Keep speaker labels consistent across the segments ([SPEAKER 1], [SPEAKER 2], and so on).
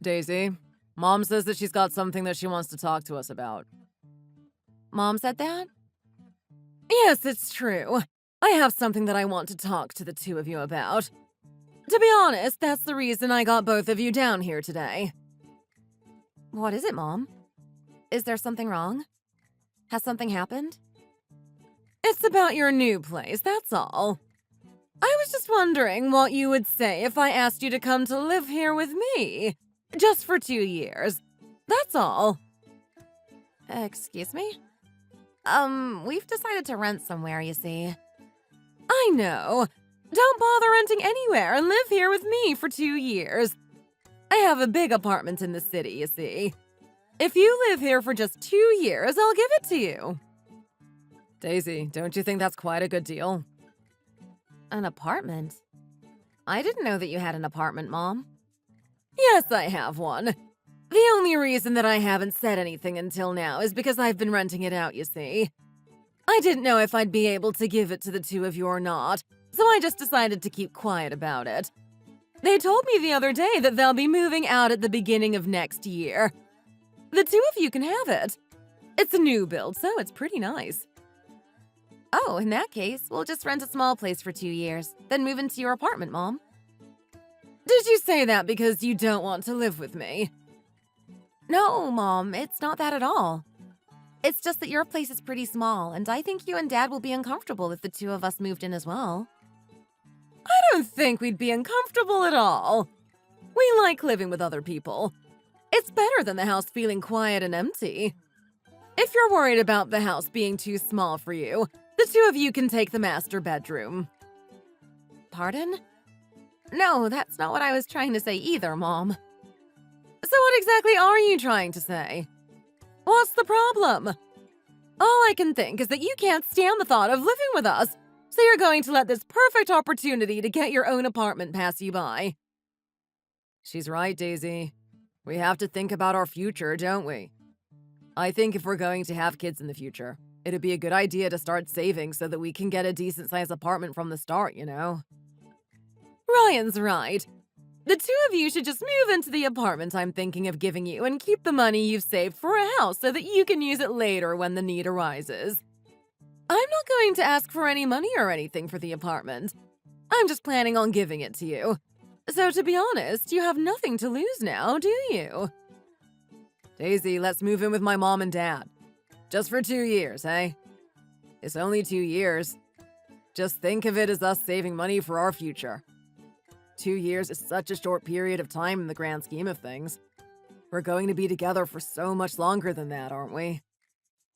[SPEAKER 1] Daisy, Mom says that she's got something that she wants to talk to us about. Mom said that? Yes, it's true. I have something that I want to talk to the two of you about. To be honest, that's the reason I got both of you down here today. What is it, Mom? Is there something wrong? Has something happened? It's about your new place, that's all. I was just wondering what you would say if I asked you to come to live here with me. Just for 2 years. That's all. Excuse me? We've decided to rent somewhere, you see. I know. Don't bother renting anywhere and live here with me for 2 years. I have a big apartment in the city, you see. If you live here for just 2 years, I'll give it to you. Daisy, don't you think that's quite a good deal? An apartment? I didn't know that you had an apartment, Mom. Yes, I have one. The only reason that I haven't said anything until now is because I've been renting it out, you see. I didn't know if I'd be able to give it to the two of you or not, so I just decided to keep quiet about it. They told me the other day that they'll be moving out at the beginning of next year. The two of you can have it. It's a new build, so it's pretty nice. Oh, in that case, we'll just rent a small place for 2 years, then move into your apartment, Mom. Did you say that because you don't want to live with me? No, Mom, it's not that at all. It's just that your place is pretty small, and I think you and Dad will be uncomfortable if the two of us moved in as well. I don't think we'd be uncomfortable at all. We like living with other people. It's better than the house feeling quiet and empty. If you're worried about the house being too small for you, the two of you can take the master bedroom. Pardon? No, that's not what I was trying to say either, Mom. So what exactly are you trying to say? What's the problem? All I can think is that you can't stand the thought of living with us, so you're going to let this perfect opportunity to get your own apartment pass you by. She's right, Daisy. We have to think about our future, don't we? I think if we're going to have kids in the future, it'd be a good idea to start saving so that we can get a decent-sized apartment from the start, you know? Ryan's right. The two of you should just move into the apartment I'm thinking of giving you and keep the money you've saved for a house so that you can use it later when the need arises. I'm not going to ask for any money or anything for the apartment. I'm just planning on giving it to you. So to be honest, you have nothing to lose now, do you? Daisy, let's move in with my mom and dad. Just for 2 years, eh? It's only 2 years. Just think of it as us saving money for our future. 2 years is such a short period of time in the grand scheme of things. We're going to be together for so much longer than that, aren't we?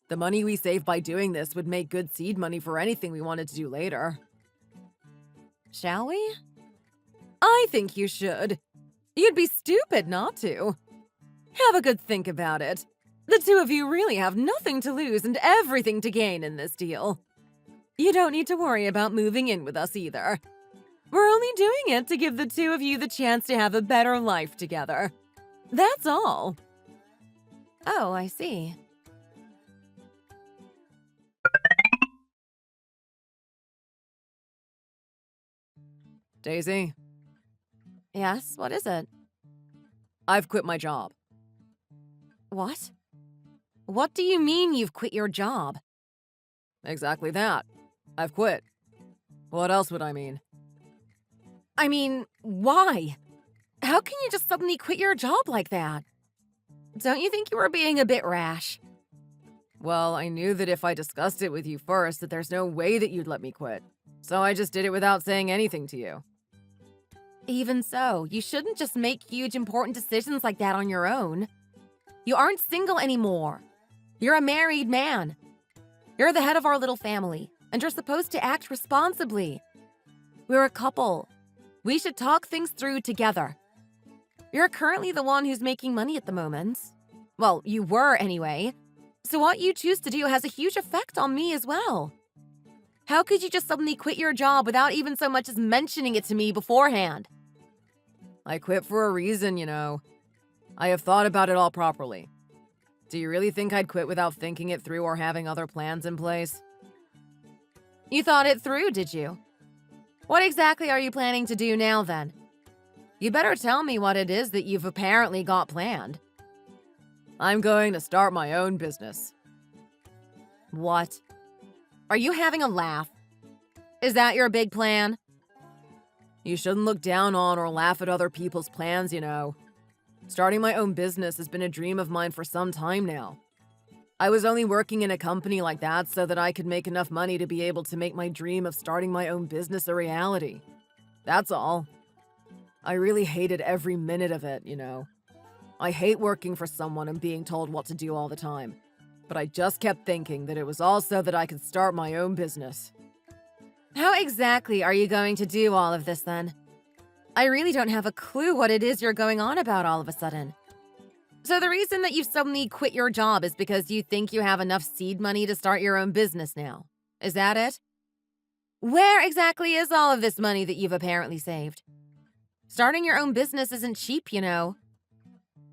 [SPEAKER 1] The money we save by doing this would make good seed money for anything we wanted to do later. Shall we? I think you should. You'd be stupid not to. Have a good think about it. The two of you really have nothing to lose and everything to gain in this deal. You don't need to worry about moving in with us either. We're only doing it to give the two of you the chance to have a better life together. That's all. Oh, I see. Daisy? Yes, what is it? I've quit my job. What? What do you mean you've quit your job? Exactly that. I've quit. What else would I mean? I mean, why? How can you just suddenly quit your job like that? Don't you think you were being a bit rash? Well, I knew that if I discussed it with you first, that there's no way that you'd let me quit. So I just did it without saying anything to you. Even so, you shouldn't just make huge, important decisions like that on your own. You aren't single anymore. You're a married man. You're the head of our little family, and you're supposed to act responsibly. We're a couple. We should talk things through together. You're currently the one who's making money at the moment. Well, you were anyway. So what you choose to do has a huge effect on me as well. How could you just suddenly quit your job without even so much as mentioning it to me beforehand? I quit for a reason, you know. I have thought about it all properly. Do you really think I'd quit without thinking it through or having other plans in place? You thought it through, did you? What exactly are you planning to do now, then? You better tell me what it is that you've apparently got planned. I'm going to start my own business. What? Are you having a laugh? Is that your big plan? You shouldn't look down on or laugh at other people's plans, you know. Starting my own business has been a dream of mine for some time now. I was only working in a company like that so that I could make enough money to be able to make my dream of starting my own business a reality. That's all. I really hated every minute of it, you know. I hate working for someone and being told what to do all the time. But I just kept thinking that it was all so that I could start my own business. How exactly are you going to do all of this then? I really don't have a clue what it is you're going on about all of a sudden. So the reason that you suddenly quit your job is because you think you have enough seed money to start your own business now. Is that it? Where exactly is all of this money that you've apparently saved? Starting your own business isn't cheap, you know.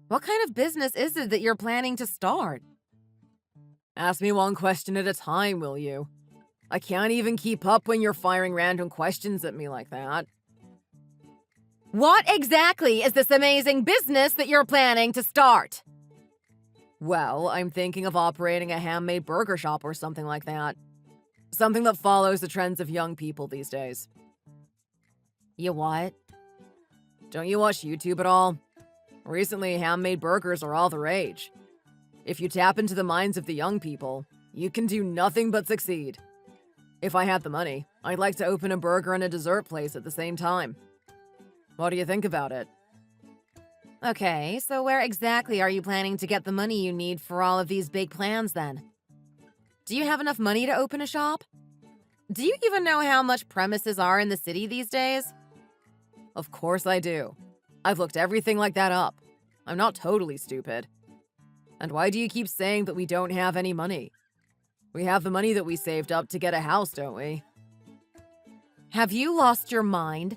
[SPEAKER 1] What kind of business is it that you're planning to start? Ask me one question at a time, will you? I can't even keep up when you're firing random questions at me like that. What exactly is this amazing business that you're planning to start? Well, I'm thinking of operating a handmade burger shop or something like that. Something that follows the trends of young people these days. You what? Don't you watch YouTube at all? Recently, handmade burgers are all the rage. If you tap into the minds of the young people, you can do nothing but succeed. If I had the money, I'd like to open a burger and a dessert place at the same time. What do you think about it? Okay, so where exactly are you planning to get the money you need for all of these big plans then? Do you have enough money to open a shop? Do you even know how much premises are in the city these days? Of course I do. I've looked everything like that up. I'm not totally stupid. And why do you keep saying that we don't have any money? We have the money that we saved up to get a house, don't we? Have you lost your mind?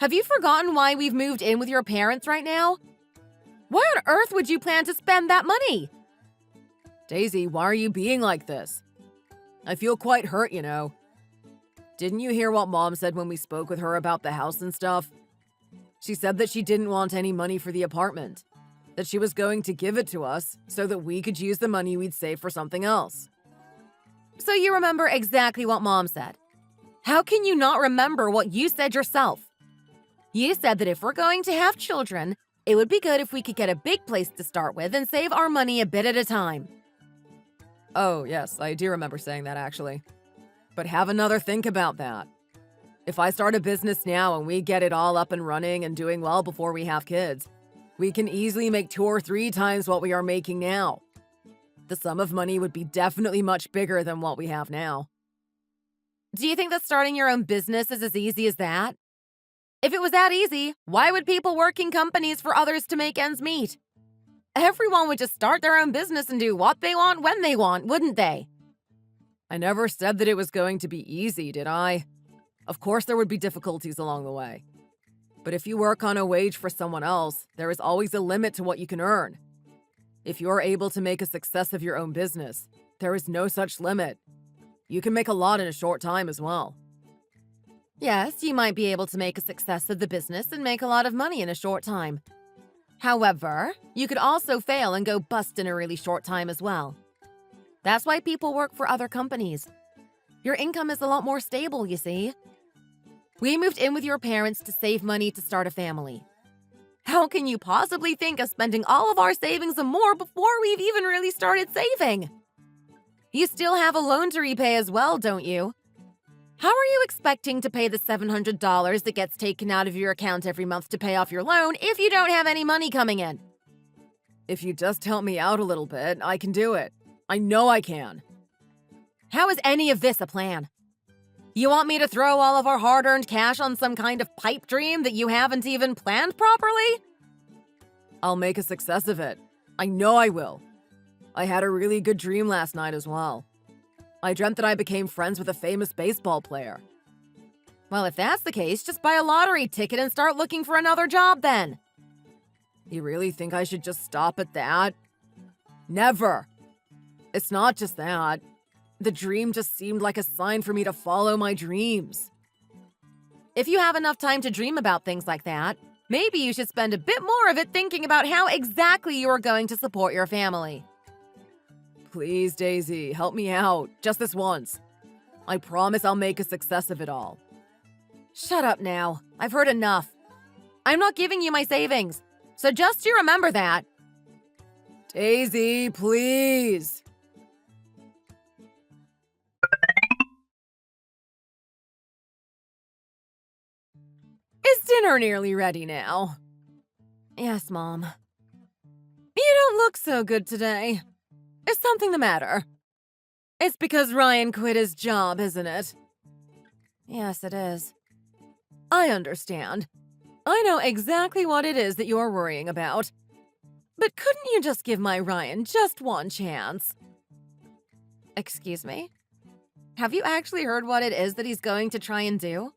[SPEAKER 1] Have you forgotten why we've moved in with your parents right now? Why on earth would you plan to spend that money? Daisy, why are you being like this? I feel quite hurt, you know. Didn't you hear what Mom said when we spoke with her about the house and stuff? She said that she didn't want any money for the apartment, that she was going to give it to us so that we could use the money we'd save for something else. So you remember exactly what Mom said. How can you not remember what you said yourself? You said that if we're going to have children, it would be good if we could get a big place to start with and save our money a bit at a time. Oh, yes, I do remember saying that actually. But have another think about that. If I start a business now and we get it all up and running and doing well before we have kids, we can easily make 2 or 3 times what we are making now. The sum of money would be definitely much bigger than what we have now. Do you think that starting your own business is as easy as that? If it was that easy, why would people work in companies for others to make ends meet? Everyone would just start their own business and do what they want when they want, wouldn't they? I never said that it was going to be easy, did I? Of course there would be difficulties along the way. But if you work on a wage for someone else, there is always a limit to what you can earn. If you're able to make a success of your own business, there is no such limit. You can make a lot in a short time as well. Yes, you might be able to make a success of the business and make a lot of money in a short time. However, you could also fail and go bust in a really short time as well. That's why people work for other companies. Your income is a lot more stable, you see. We moved in with your parents to save money to start a family. How can you possibly think of spending all of our savings and more before we've even really started saving? You still have a loan to repay as well, don't you? How are you expecting to pay the $700 that gets taken out of your account every month to pay off your loan if you don't have any money coming in? If you just help me out a little bit, I can do it. I know I can. How is any of this a plan? You want me to throw all of our hard-earned cash on some kind of pipe dream that you haven't even planned properly? I'll make a success of it. I know I will. I had a really good dream last night as well. I dreamt that I became friends with a famous baseball player. Well, if that's the case, just buy a lottery ticket and start looking for another job then. You really think I should just stop at that? Never. It's not just that. The dream just seemed like a sign for me to follow my dreams. If you have enough time to dream about things like that, maybe you should spend a bit more of it thinking about how exactly you are going to support your family. Please, Daisy, help me out, just this once. I promise I'll make a success of it all. Shut up now. I've heard enough. I'm not giving you my savings, so just you remember that. Daisy, please. Is dinner nearly ready now? Yes, Mom. You don't look so good today. Is something the matter? It's because Ryan quit his job, isn't it? Yes, it is. I understand. I know exactly what it is that you're worrying about. But couldn't you just give my Ryan just one chance? Excuse me? Have you actually heard what it is that he's going to try and do?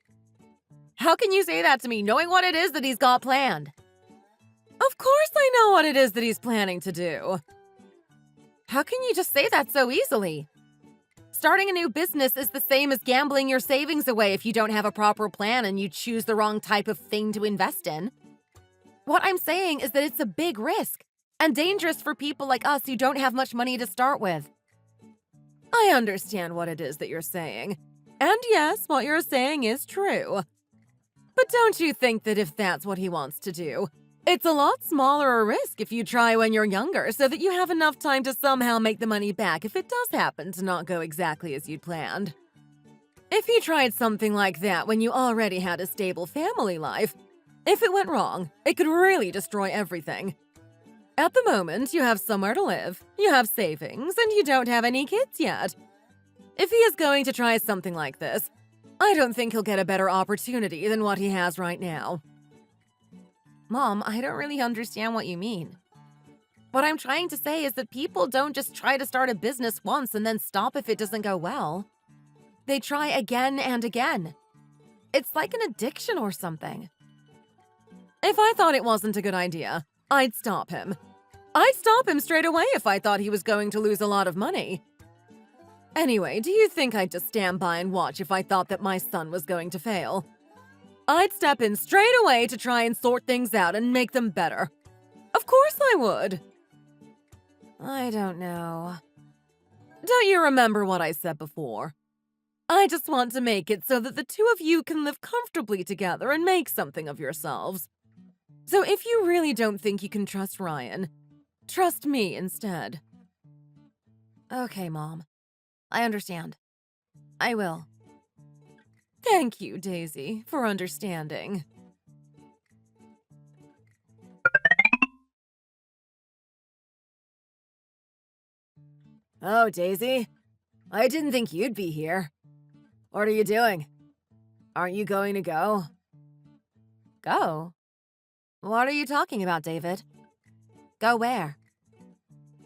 [SPEAKER 1] How can you say that to me, knowing what it is that he's got planned? Of course I know what it is that he's planning to do. How can you just say that so easily? Starting a new business is the same as gambling your savings away if you don't have a proper plan and you choose the wrong type of thing to invest in. What I'm saying is that it's a big risk and dangerous for people like us who don't have much money to start with. I understand what it is that you're saying. And yes, what you're saying is true. But don't you think that if that's what he wants to do, it's a lot smaller a risk if you try when you're younger so that you have enough time to somehow make the money back if it does happen to not go exactly as you'd planned? If you tried something like that when you already had a stable family life, if it went wrong, it could really destroy everything. At the moment, you have somewhere to live, you have savings, and you don't have any kids yet. If he is going to try something like this, I don't think he'll get a better opportunity than what he has right now. Mom, I don't really understand what you mean. What I'm trying to say is that people don't just try to start a business once and then stop if it doesn't go well. They try again and again. It's like an addiction or something. If I thought it wasn't a good idea, I'd stop him. I'd stop him straight away if I thought he was going to lose a lot of money. Anyway, do you think I'd just stand by and watch if I thought that my son was going to fail? I'd step in straight away to try and sort things out and make them better. Of course I would. I don't know. Don't you remember what I said before? I just want to make it so that the two of you can live comfortably together and make something of yourselves. So if you really don't think you can trust Ryan, trust me instead. Okay, Mom. I understand. I will. Thank you, Daisy, for understanding. Oh, Daisy. I didn't think you'd be here. What are you doing? Aren't you going to go? Go? What are you talking about, David? Go where?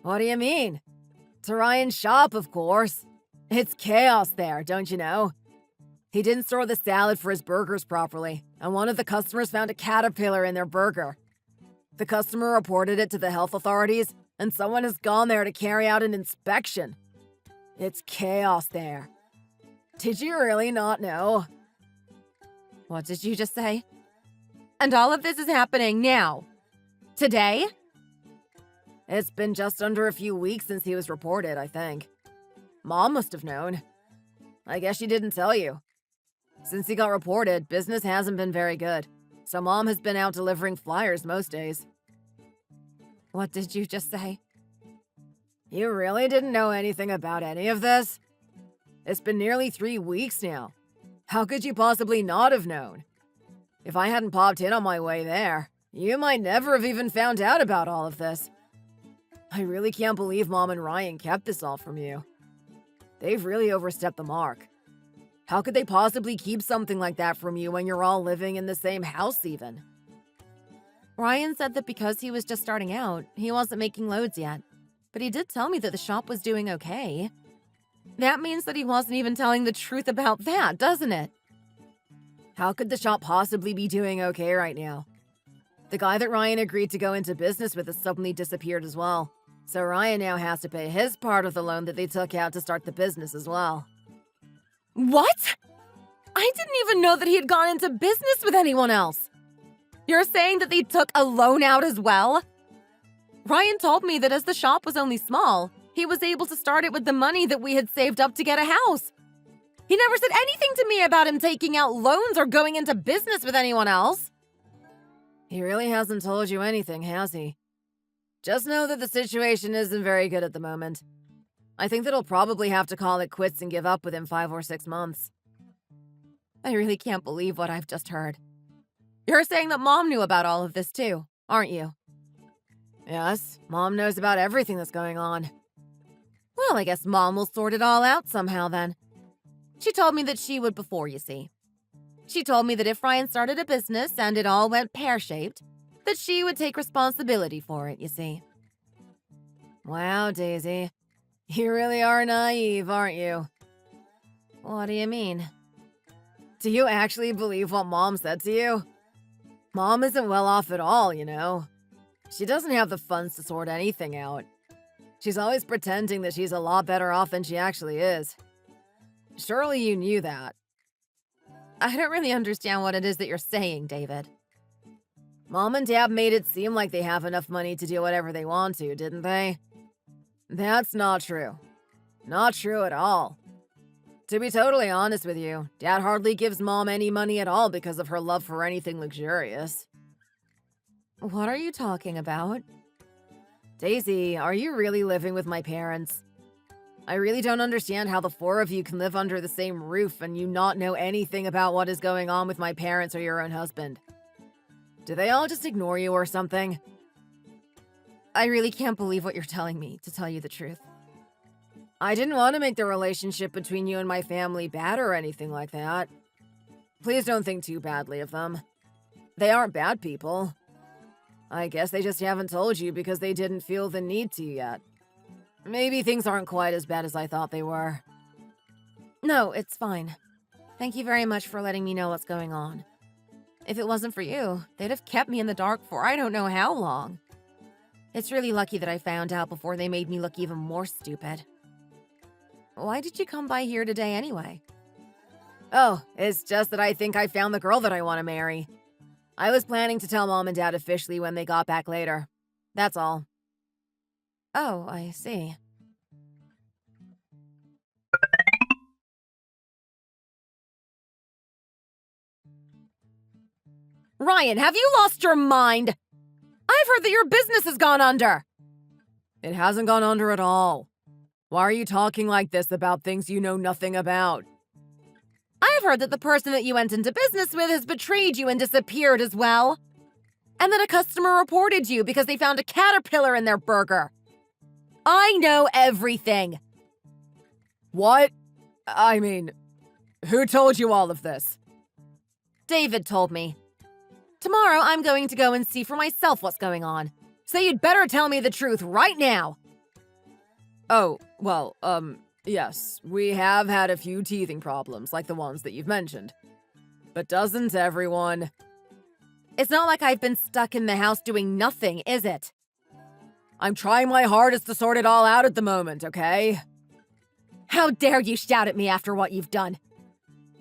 [SPEAKER 1] What do you mean? To Ryan's shop, of course. It's chaos there, don't you know? He didn't store the salad for his burgers properly, and one of the customers found a caterpillar in their burger. The customer reported it to the health authorities, and someone has gone there to carry out an inspection. It's chaos there. Did you really not know? What did you just say? And all of this is happening now? Today? It's been just under a few weeks since he was reported, I think. Mom must have known. I guess she didn't tell you. Since he got reported, business hasn't been very good, so Mom has been out delivering flyers most days. What did you just say? You really didn't know anything about any of this? It's been nearly 3 weeks now. How could you possibly not have known? If I hadn't popped in on my way there, you might never have even found out about all of this. I really can't believe Mom and Ryan kept this all from you. They've really overstepped the mark. How could they possibly keep something like that from you when you're all living in the same house even? Ryan said that because he was just starting out, he wasn't making loads yet. But he did tell me that the shop was doing okay. That means that he wasn't even telling the truth about that, doesn't it? How could the shop possibly be doing okay right now? The guy that Ryan agreed to go into business with has suddenly disappeared as well. So Ryan now has to pay his part of the loan that they took out to start the business as well. What? I didn't even know that he had gone into business with anyone else. You're saying that they took a loan out as well? Ryan told me that as the shop was only small, he was able to start it with the money that we had saved up to get a house. He never said anything to me about him taking out loans or going into business with anyone else. He really hasn't told you anything, has he? Just know that the situation isn't very good at the moment. I think that he'll probably have to call it quits and give up within 5 or 6 months. I really can't believe what I've just heard. You're saying that Mom knew about all of this too, aren't you? Yes, Mom knows about everything that's going on. Well, I guess Mom will sort it all out somehow then. She told me that she would before, you see. She told me that if Ryan started a business and it all went pear-shaped, that she would take responsibility for it, you see. Wow, Daisy. You really are naive, aren't you? What do you mean? Do you actually believe what Mom said to you? Mom isn't well off at all, you know. She doesn't have the funds to sort anything out. She's always pretending that she's a lot better off than she actually is. Surely you knew that. I don't really understand what it is that you're saying, David. Mom and Dad made it seem like they have enough money to do whatever they want to, didn't they? That's not true. Not true at all. To be totally honest with you, Dad hardly gives Mom any money at all because of her love for anything luxurious. What are you talking about? Daisy, are you really living with my parents? I really don't understand how the 4 of you can live under the same roof and you not know anything about what is going on with my parents or your own husband. Do they all just ignore you or something? I really can't believe what you're telling me, to tell you the truth. I didn't want to make the relationship between you and my family bad or anything like that. Please don't think too badly of them. They aren't bad people. I guess they just haven't told you because they didn't feel the need to yet. Maybe things aren't quite as bad as I thought they were. No, it's fine. Thank you very much for letting me know what's going on. If it wasn't for you, they'd have kept me in the dark for I don't know how long. It's really lucky that I found out before they made me look even more stupid. Why did you come by here today anyway? Oh, it's just that I think I found the girl that I want to marry. I was planning to tell Mom and Dad officially when they got back later. That's all. Oh, I see. Ryan, have you lost your mind? I've heard that your business has gone under. It hasn't gone under at all. Why are you talking like this about things you know nothing about? I've heard that the person that you went into business with has betrayed you and disappeared as well. And that a customer reported you because they found a caterpillar in their burger. I know everything. What? I mean, who told you all of this? David told me. Tomorrow I'm going to go and see for myself what's going on. So you'd better tell me the truth right now. Oh, well, yes, we have had a few teething problems like the ones that you've mentioned. But doesn't everyone? It's not like I've been stuck in the house doing nothing, is it? I'm trying my hardest to sort it all out at the moment, okay? How dare you shout at me after what you've done?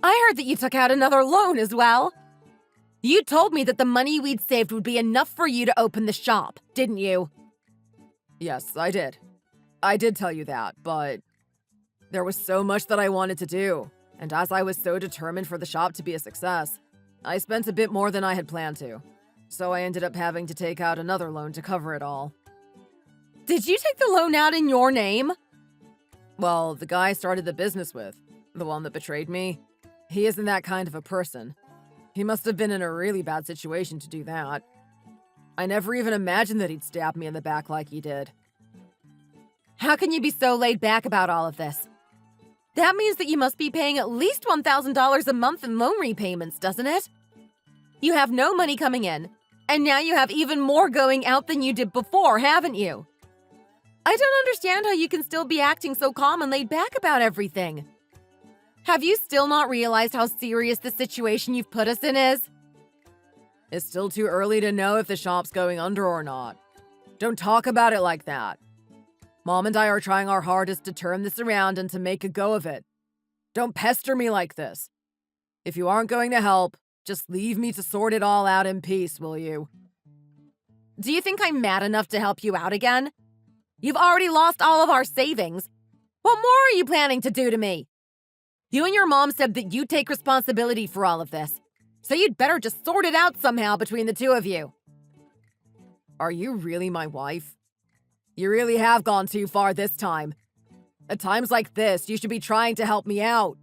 [SPEAKER 1] I heard that you took out another loan as well. You told me that the money we'd saved would be enough for you to open the shop, didn't you? Yes, I did. I did tell you that, but there was so much that I wanted to do, and as I was so determined for the shop to be a success, I spent a bit more than I had planned to, so I ended up having to take out another loan to cover it all. Did you take the loan out in your name? Well, the guy I started the business with, the one that betrayed me, he isn't that kind of a person. He must have been in a really bad situation to do that. I never even imagined that he'd stab me in the back like he did. How can you be so laid back about all of this? That means that you must be paying at least $1,000 a month in loan repayments, doesn't it? You have no money coming in, and now you have even more going out than you did before, haven't you? I don't understand how you can still be acting so calm and laid back about everything. Have you still not realized how serious the situation you've put us in is? It's still too early to know if the shop's going under or not. Don't talk about it like that. Mom and I are trying our hardest to turn this around and to make a go of it. Don't pester me like this. If you aren't going to help, just leave me to sort it all out in peace, will you?
[SPEAKER 2] Do you think I'm mad enough to help you out again? You've already lost all of our savings. What more are you planning to do to me? You and your mom said that you'd take responsibility for all of this, so you'd better just sort it out somehow between the two of you.
[SPEAKER 1] Are you really my wife? You really have gone too far this time. At times like this, you should be trying to help me out.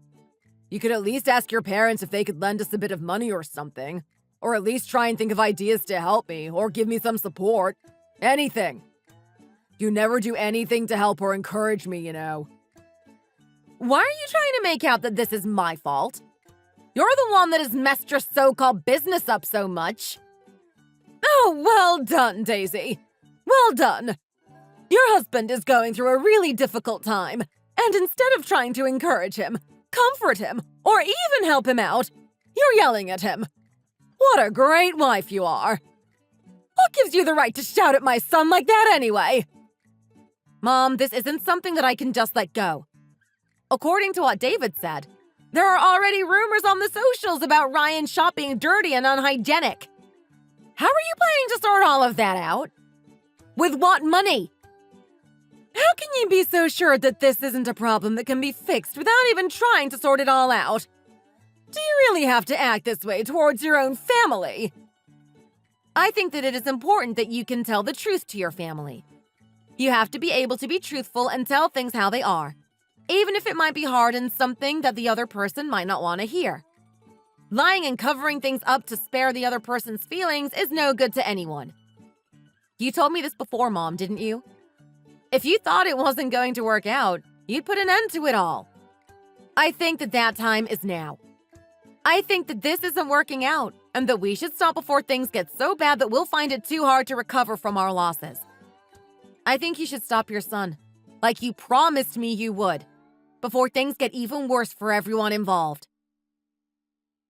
[SPEAKER 1] You could at least ask your parents if they could lend us a bit of money or something. Or at least try and think of ideas to help me, or give me some support. Anything. You never do anything to help or encourage me, you know.
[SPEAKER 2] Why are you trying to make out that this is my fault? You're the one that has messed your so-called business up so much.
[SPEAKER 1] Oh, well done, Daisy. Well done. Your husband is going through a really difficult time, and instead of trying to encourage him, comfort him, or even help him out, you're yelling at him. What a great wife you are. What gives you the right to shout at my son like that anyway?
[SPEAKER 2] Mom, this isn't something that I can just let go. According to what David said, there are already rumors on the socials about Ryan's shop being dirty and unhygienic. How are you planning to sort all of that out? With what money?
[SPEAKER 1] How can you be so sure that this isn't a problem that can be fixed without even trying to sort it all out? Do you really have to act this way towards your own family?
[SPEAKER 2] I think that it is important that you can tell the truth to your family. You have to be able to be truthful and tell things how they are, even if it might be hard and something that the other person might not want to hear. Lying and covering things up to spare the other person's feelings is no good to anyone. You told me this before, Mom, didn't you? If you thought it wasn't going to work out, you'd put an end to it all. I think that time is now. I think that this isn't working out, and that we should stop before things get so bad that we'll find it too hard to recover from our losses. I think you should stop your son, like you promised me you would, before things get even worse for everyone involved.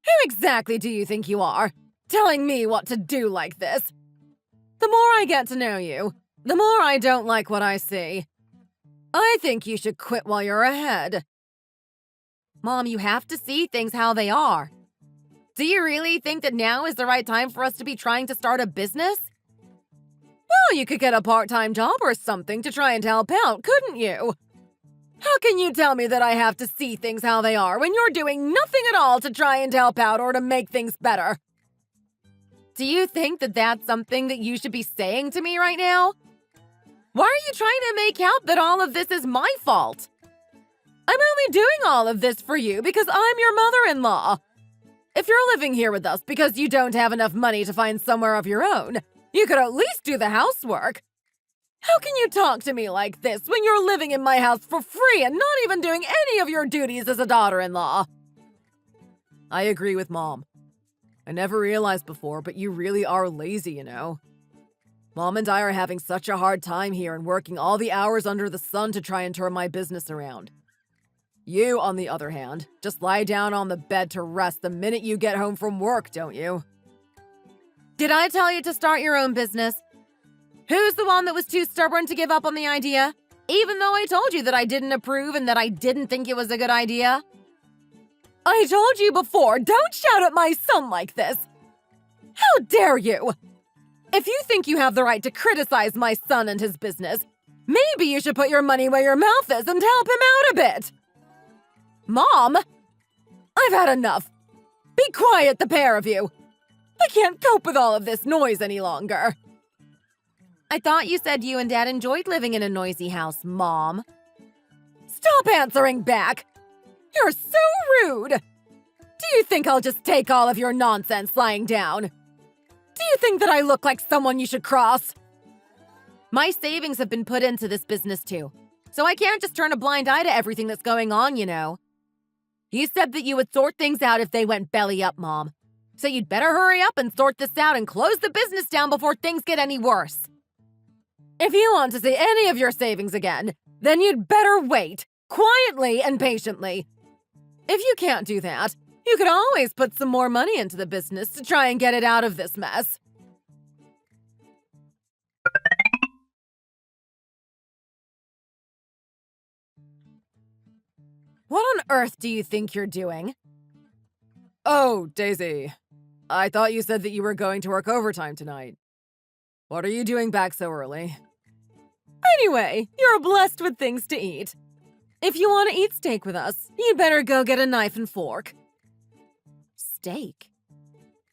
[SPEAKER 1] Who exactly do you think you are, telling me what to do like this? The more I get to know you, the more I don't like what I see. I think you should quit while you're ahead.
[SPEAKER 2] Mom, you have to see things how they are. Do you really think that now is the right time for us to be trying to start a business?
[SPEAKER 1] Well, you could get a part-time job or something to try and help out, couldn't you? How can you tell me that I have to see things how they are when you're doing nothing at all to try and help out or to make things better?
[SPEAKER 2] Do you think that that's something that you should be saying to me right now? Why are you trying to make out that all of this is my fault?
[SPEAKER 1] I'm only doing all of this for you because I'm your mother-in-law. If you're living here with us because you don't have enough money to find somewhere of your own, you could at least do the housework. How can you talk to me like this when you're living in my house for free and not even doing any of your duties as a daughter-in-law? I agree with Mom. I never realized before, but you really are lazy, you know. Mom and I are having such a hard time here and working all the hours under the sun to try and turn my business around. You, on the other hand, just lie down on the bed to rest the minute you get home from work, don't you?
[SPEAKER 2] Did I tell you to start your own business? Who's the one that was too stubborn to give up on the idea, even though I told you that I didn't approve and that I didn't think it was a good idea?
[SPEAKER 1] I told you before, don't shout at my son like this! How dare you! If you think you have the right to criticize my son and his business, maybe you should put your money where your mouth is and help him out a bit! Mom! I've had enough! Be quiet, the pair of you! I can't cope with all of this noise any longer!
[SPEAKER 2] I thought you said you and Dad enjoyed living in a noisy house, Mom.
[SPEAKER 1] Stop answering back! You're so rude! Do you think I'll just take all of your nonsense lying down? Do you think that I look like someone you should cross?
[SPEAKER 2] My savings have been put into this business too, so I can't just turn a blind eye to everything that's going on, you know. You said that you would sort things out if they went belly up, Mom. So you'd better hurry up and sort this out and close the business down before things get any worse.
[SPEAKER 1] If you want to see any of your savings again, then you'd better wait, quietly and patiently. If you can't do that, you could always put some more money into the business to try and get it out of this mess.
[SPEAKER 2] What on earth do you think you're doing?
[SPEAKER 1] Oh, Daisy. I thought you said that you were going to work overtime tonight. What are you doing back so early?
[SPEAKER 2] Anyway, you're blessed with things to eat. If you want to eat steak with us, you'd better go get a knife and fork. Steak?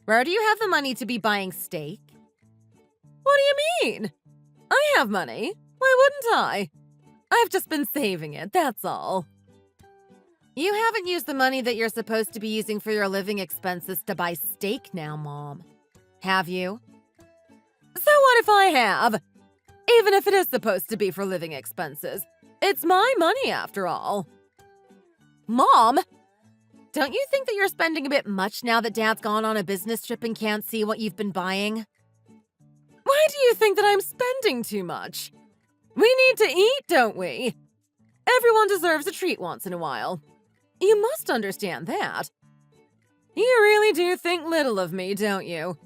[SPEAKER 2] Where do you have the money to be buying steak? What do you mean? I have money. Why wouldn't I? I've just been saving it, that's all. You haven't used the money that you're supposed to be using for your living expenses to buy steak now, Mom. Have you? So what if I have? Even if it is supposed to be for living expenses. It's my money, after all. Mom! Don't you think that you're spending a bit much now that Dad's gone on a business trip and can't see what you've been buying? Why do you think that I'm spending too much? We need to eat, don't we? Everyone deserves a treat once in a while. You must understand that. You really do think little of me, don't you?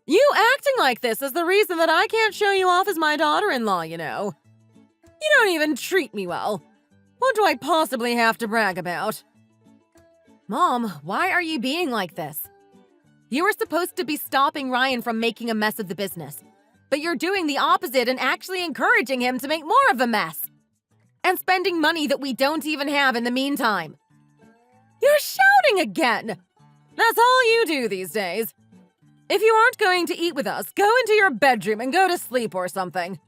[SPEAKER 2] You acting like this is the reason that I can't show you off as my daughter-in-law, you know. You don't even treat me well. What do I possibly have to brag about? Mom, why are you being like this? You were supposed to be stopping Ryan from making a mess of the business, but you're doing the opposite and actually encouraging him to make more of a mess. And spending money that we don't even have in the meantime. You're shouting again! That's all you do these days. If you aren't going to eat with us, go into your bedroom and go to sleep or something.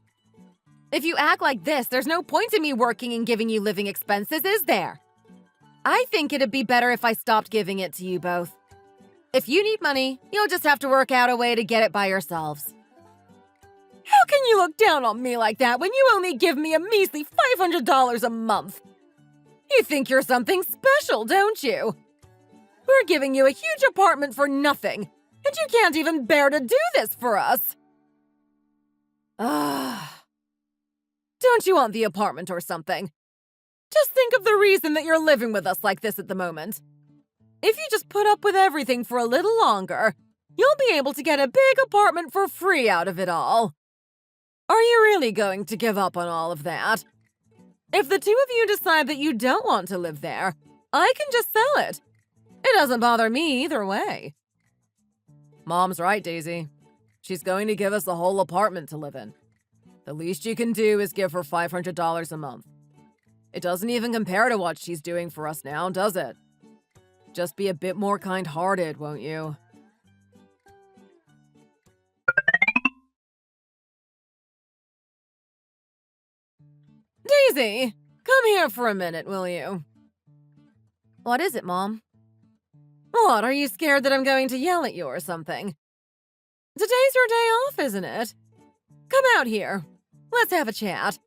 [SPEAKER 2] If you act like this, there's no point in me working and giving you living expenses, is there? I think it'd be better if I stopped giving it to you both. If you need money, you'll just have to work out a way to get it by yourselves. How can you look down on me like that when you only give me a measly $500 a month? You think you're something special, don't you? We're giving you a huge apartment for nothing, and you can't even bear to do this for us. Don't you want the apartment or something? Just think of the reason that you're living with us like this at the moment. If you just put up with everything for a little longer, you'll be able to get a big apartment for free out of it all. Are you really going to give up on all of that? If the two of you decide that you don't want to live there, I can just sell it. It doesn't bother me either way.
[SPEAKER 1] Mom's right, Daisy. She's going to give us the whole apartment to live in. The least you can do is give her $500 a month. It doesn't even compare to what she's doing for us now, does it? Just be a bit more kind-hearted, won't you?
[SPEAKER 2] Daisy, come here for a minute, will you? What is it, Mom? What, are you scared that I'm going to yell at you or something? Today's your day off, isn't it? Come out here. Let's have a chat.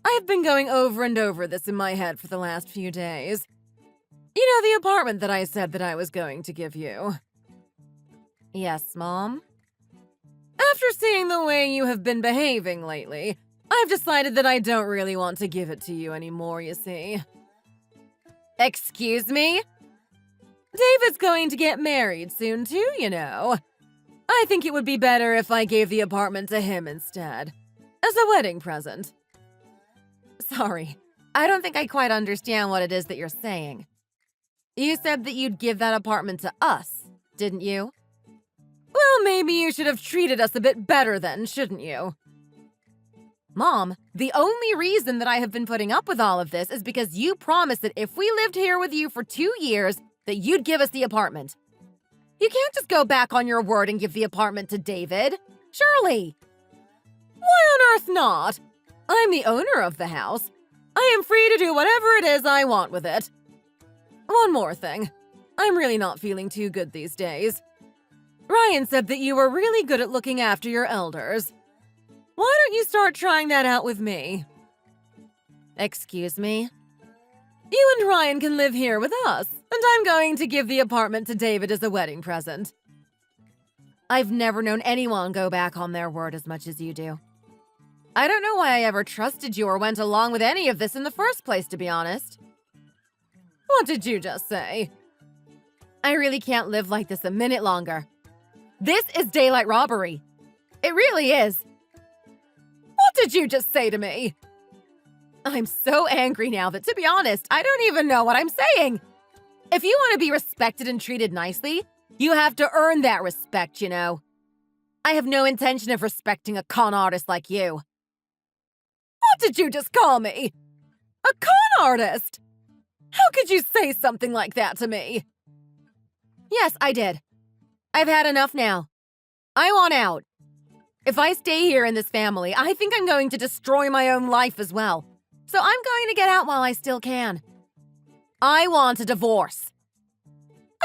[SPEAKER 2] I have been going over and over this in my head for the last few days. You know the apartment that I said that I was going to give you? Yes, Mom? After seeing the way you have been behaving lately, I've decided that I don't really want to give it to you anymore, you see. Excuse me? David's going to get married soon too, you know. I think it would be better if I gave the apartment to him instead, as a wedding present. Sorry, I don't think I quite understand what it is that you're saying. You said that you'd give that apartment to us, didn't you? Well, maybe you should have treated us a bit better then, shouldn't you? Mom, the only reason that I have been putting up with all of this is because you promised that if we lived here with you for 2 years, that you'd give us the apartment. You can't just go back on your word and give the apartment to David. Surely. Why on earth not? I'm the owner of the house. I am free to do whatever it is I want with it. One more thing. I'm really not feeling too good these days. Ryan said that you were really good at looking after your elders. Why don't you start trying that out with me? Excuse me? You and Ryan can live here with us, and I'm going to give the apartment to David as a wedding present. I've never known anyone go back on their word as much as you do. I don't know why I ever trusted you or went along with any of this in the first place, to be honest. What did you just say? I really can't live like this a minute longer. This is daylight robbery. It really is. What did you just say to me? I'm so angry now that, to be honest, I don't even know what I'm saying. If you want to be respected and treated nicely, you have to earn that respect, you know. I have no intention of respecting a con artist like you. What did you just call me? A con artist? How could you say something like that to me? Yes, I did. I've had enough now. I want out. If I stay here in this family, I think I'm going to destroy my own life as well. So I'm going to get out while I still can. I want a divorce.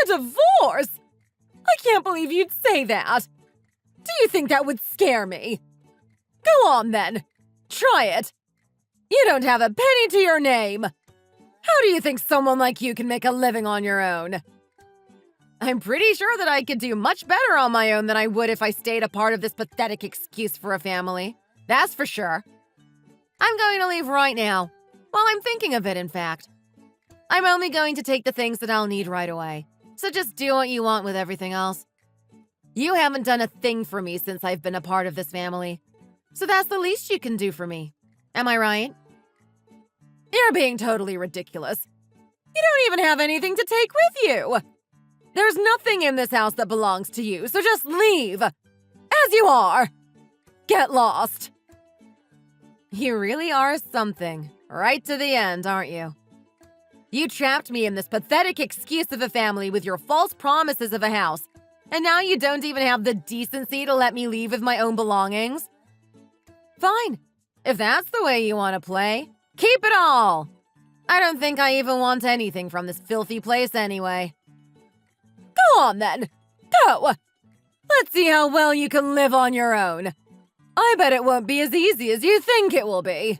[SPEAKER 2] A divorce? I can't believe you'd say that. Do you think that would scare me? Go on then. Try it. You don't have a penny to your name. How do you think someone like you can make a living on your own? I'm pretty sure that I could do much better on my own than I would if I stayed a part of this pathetic excuse for a family. That's for sure. I'm going to leave right now. Well, I'm thinking of it, in fact. I'm only going to take the things that I'll need right away. So just do what you want with everything else. You haven't done a thing for me since I've been a part of this family. So that's the least you can do for me. Am I right? You're being totally ridiculous. You don't even have anything to take with you. There's nothing in this house that belongs to you, so just leave. As you are. Get lost. You really are something. Right to the end, aren't you? You trapped me in this pathetic excuse of a family with your false promises of a house, and now you don't even have the decency to let me leave with my own belongings? Fine. If that's the way you want to play, keep it all. I don't think I even want anything from this filthy place anyway. Go on then. Go. Let's see how well you can live on your own. I bet it won't be as easy as you think it will be.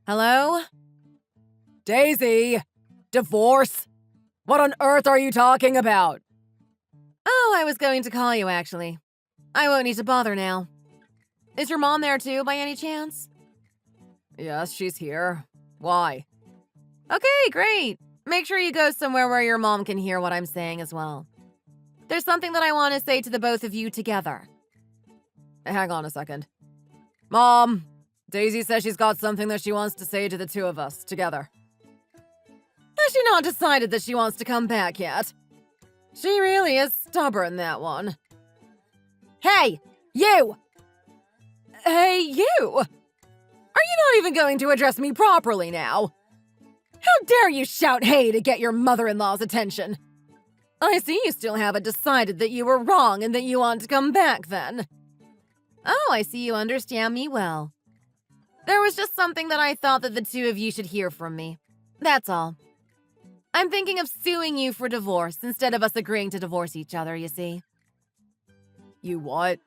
[SPEAKER 2] Hello? Daisy! Divorce? What on earth are you talking about? Oh, I was going to call you, actually. I won't need to bother now. Is your mom there too, by any chance? Yes, she's here. Why? Okay, great. Make sure you go somewhere where your mom can hear what I'm saying as well. There's something that I want to say to the both of you together. Hang on a second. Mom, Daisy says she's got something that she wants to say to the two of us together. Has she not decided that she wants to come back yet? She really is stubborn, that one. Hey, you! Hey, you! Are you not even going to address me properly now? How dare you shout hey to get your mother-in-law's attention? I see you still haven't decided that you were wrong and that you want to come back then. Oh, I see you understand me well. There was just something that I thought that the two of you should hear from me. That's all. I'm thinking of suing you for divorce instead of us agreeing to divorce each other, you see. You what?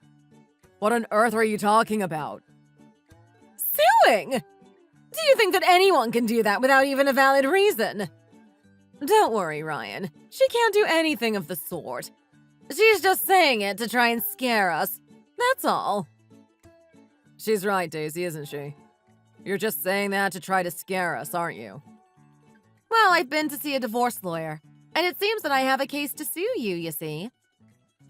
[SPEAKER 2] What on earth are you talking about? Suing? Do you think that anyone can do that without even a valid reason? Don't worry, Ryan. She can't do anything of the sort. She's just saying it to try and scare us. That's all. She's right, Daisy, isn't she? You're just saying that to try to scare us, aren't you? Well, I've been to see a divorce lawyer, and it seems that I have a case to sue you, you see.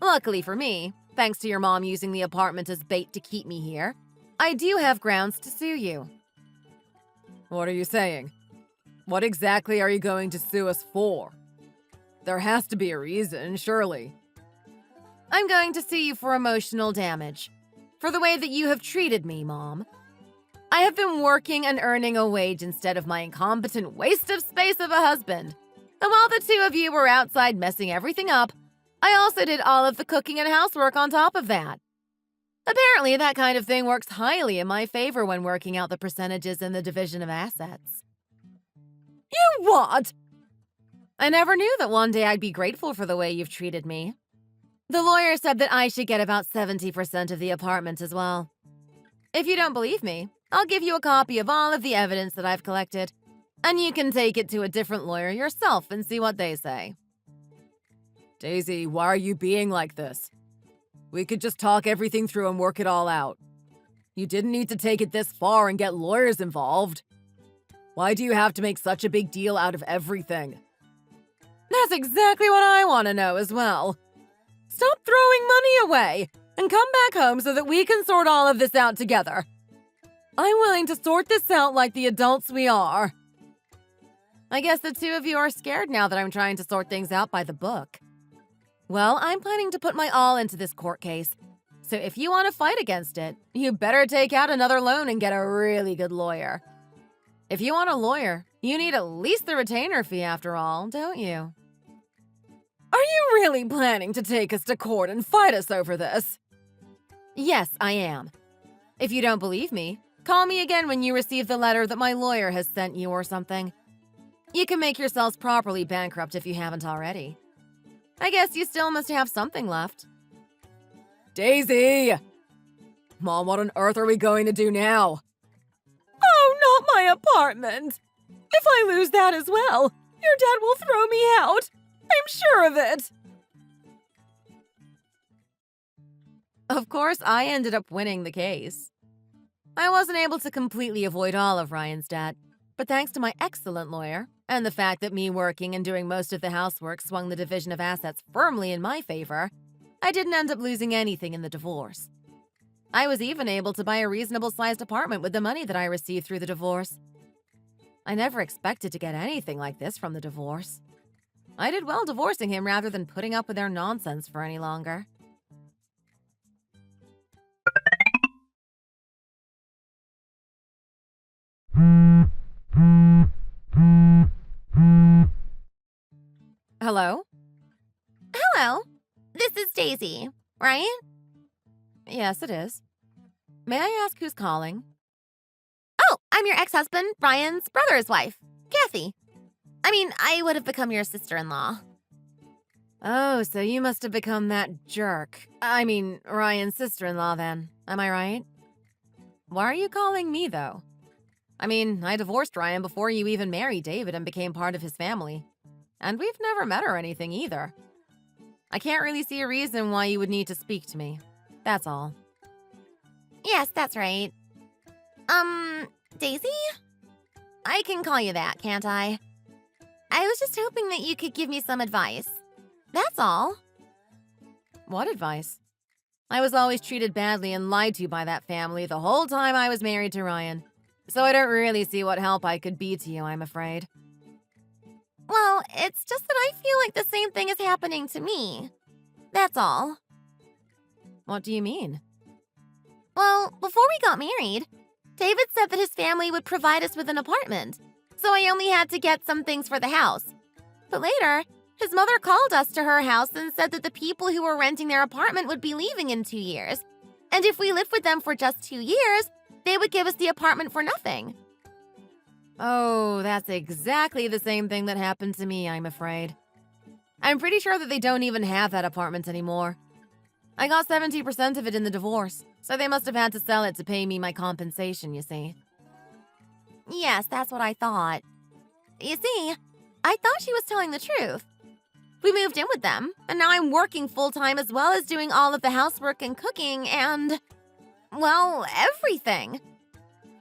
[SPEAKER 2] Luckily for me, thanks to your mom using the apartment as bait to keep me here, I do have grounds to sue you. What are you saying? What exactly are you going to sue us for? There has to be a reason, surely. I'm going to sue you for emotional damage. For the way that you have treated me, Mom. I have been working and earning a wage instead of my incompetent waste of space of a husband. And while the two of you were outside messing everything up, I also did all of the cooking and housework on top of that. Apparently, that kind of thing works highly in my favor when working out the percentages in the division of assets. You what? I never knew that one day I'd be grateful for the way you've treated me. The lawyer said that I should get about 70% of the apartment as well. If you don't believe me, I'll give you a copy of all of the evidence that I've collected, and you can take it to a different lawyer yourself and see what they say. Daisy, why are you being like this? We could just talk everything through and work it all out. You didn't need to take it this far and get lawyers involved. Why do you have to make such a big deal out of everything? That's exactly what I want to know as well. Stop throwing money away
[SPEAKER 1] and come back home so that we can sort all of this out together. I'm willing to sort this out like the adults we are. I guess the two of you are scared now that I'm trying to sort things out by the book. Well, I'm planning to put my all into this court case. So if you want to fight against it, you better take out another loan and get a really good lawyer. If you want a lawyer, you need at least the retainer fee after all, don't you? Are you really planning to take us to court and fight us over this? Yes, I am. If you don't believe me, call me again when you receive the letter that my lawyer has sent you or something. You can make yourselves properly bankrupt if you haven't already. I guess you still must have something left. Daisy! Mom, what on earth are we going to do now? Oh, not my apartment! If I lose that as well, your dad will throw me out! I'm sure of it! Of course, I ended up winning the case. I wasn't able to completely avoid all of Ryan's debt, but thanks to my excellent lawyer, and the fact that me working and doing most of the housework swung the division of assets firmly in my favor, I didn't end up losing anything in the divorce. I was even able to buy a reasonable-sized apartment with the money that I received through the divorce. I never expected to get anything like this from the divorce. I did well divorcing him rather than putting up with their nonsense for any longer. Hello?
[SPEAKER 2] Hello, this is Daisy. Ryan?
[SPEAKER 1] Yes, it is. May I ask who's calling?
[SPEAKER 2] Oh, I'm your ex-husband, Ryan's brother's wife, Kathy. I would have become your sister-in-law.
[SPEAKER 1] Oh, so you must have become that jerk. Ryan's sister-in-law then. Am I right? Why are you calling me, though? I divorced Ryan before you even married David and became part of his family. And we've never met or anything either. I can't really see a reason why you would need to speak to me. That's all.
[SPEAKER 2] Yes, that's right. Daisy? I can call you that, can't I? I was just hoping that you could give me some advice. That's all.
[SPEAKER 1] What advice? I was always treated badly and lied to by that family the whole time I was married to Ryan. So I don't really see what help I could be to you, I'm afraid.
[SPEAKER 2] Well, it's just that I feel like the same thing is happening to me. That's all.
[SPEAKER 1] What do you mean?
[SPEAKER 2] Well, before we got married, David said that his family would provide us with an apartment, so I only had to get some things for the house. But later, his mother called us to her house and said that the people who were renting their apartment would be leaving in 2 years. And if we lived with them for just 2 years, they would give us the apartment for nothing.
[SPEAKER 1] Oh, that's exactly the same thing that happened to me, I'm afraid. I'm pretty sure that they don't even have that apartment anymore. I got 70% of it in the divorce, so they must have had to sell it to pay me my compensation, you see.
[SPEAKER 2] Yes, that's what I thought. You see, I thought she was telling the truth. We moved in with them, and now I'm working full-time as well as doing all of the housework and cooking and, well, everything.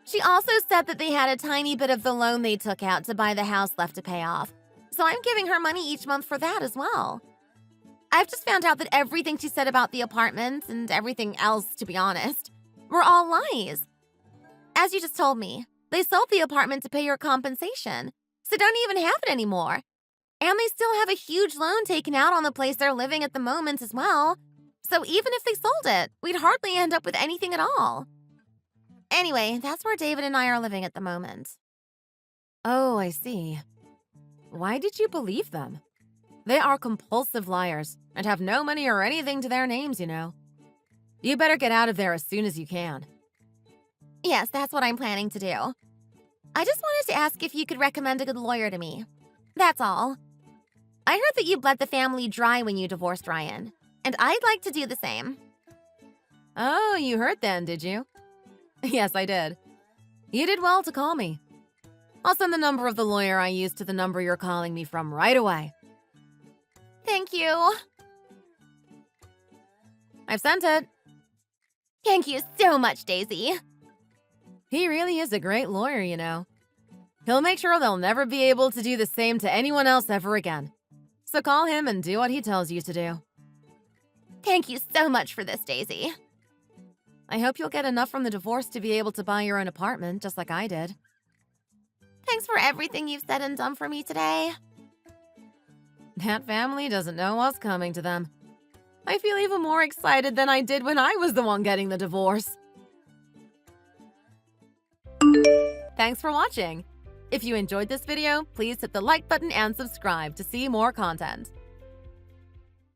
[SPEAKER 2] She also said that they had a tiny bit of the loan they took out to buy the house left to pay off, so I'm giving her money each month for that as well. I've just found out that everything she said about the apartment and everything else, to be honest, were all lies. As you just told me, they sold the apartment to pay your compensation, so don't even have it anymore. And they still have a huge loan taken out on the place they're living at the moment as well. So even if they sold it, we'd hardly end up with anything at all. Anyway, that's where David and I are living at the moment.
[SPEAKER 1] Oh, I see. Why did you believe them? They are compulsive liars and have no money or anything to their names, you know. You better get out of there as soon as you can.
[SPEAKER 2] Yes, that's what I'm planning to do. I just wanted to ask if you could recommend a good lawyer to me. That's all. I heard that you bled the family dry when you divorced Ryan, and I'd like to do the same.
[SPEAKER 1] Oh, you heard then, did you? Yes, I did. You did well to call me. I'll send the number of the lawyer I used to the number you're calling me from right away.
[SPEAKER 2] Thank you.
[SPEAKER 1] I've sent it.
[SPEAKER 2] Thank you so much, Daisy.
[SPEAKER 1] He really is a great lawyer, you know. He'll make sure they'll never be able to do the same to anyone else ever again. So call him and do what he tells you to do.
[SPEAKER 2] Thank you so much for this, Daisy.
[SPEAKER 1] I hope you'll get enough from the divorce to be able to buy your own apartment, just like I did.
[SPEAKER 2] Thanks for everything you've said and done for me today.
[SPEAKER 1] That family doesn't know what's coming to them. I feel even more excited than I did when I was the one getting the divorce. Thanks for watching. If you enjoyed this video, please hit the like button and subscribe to see more content.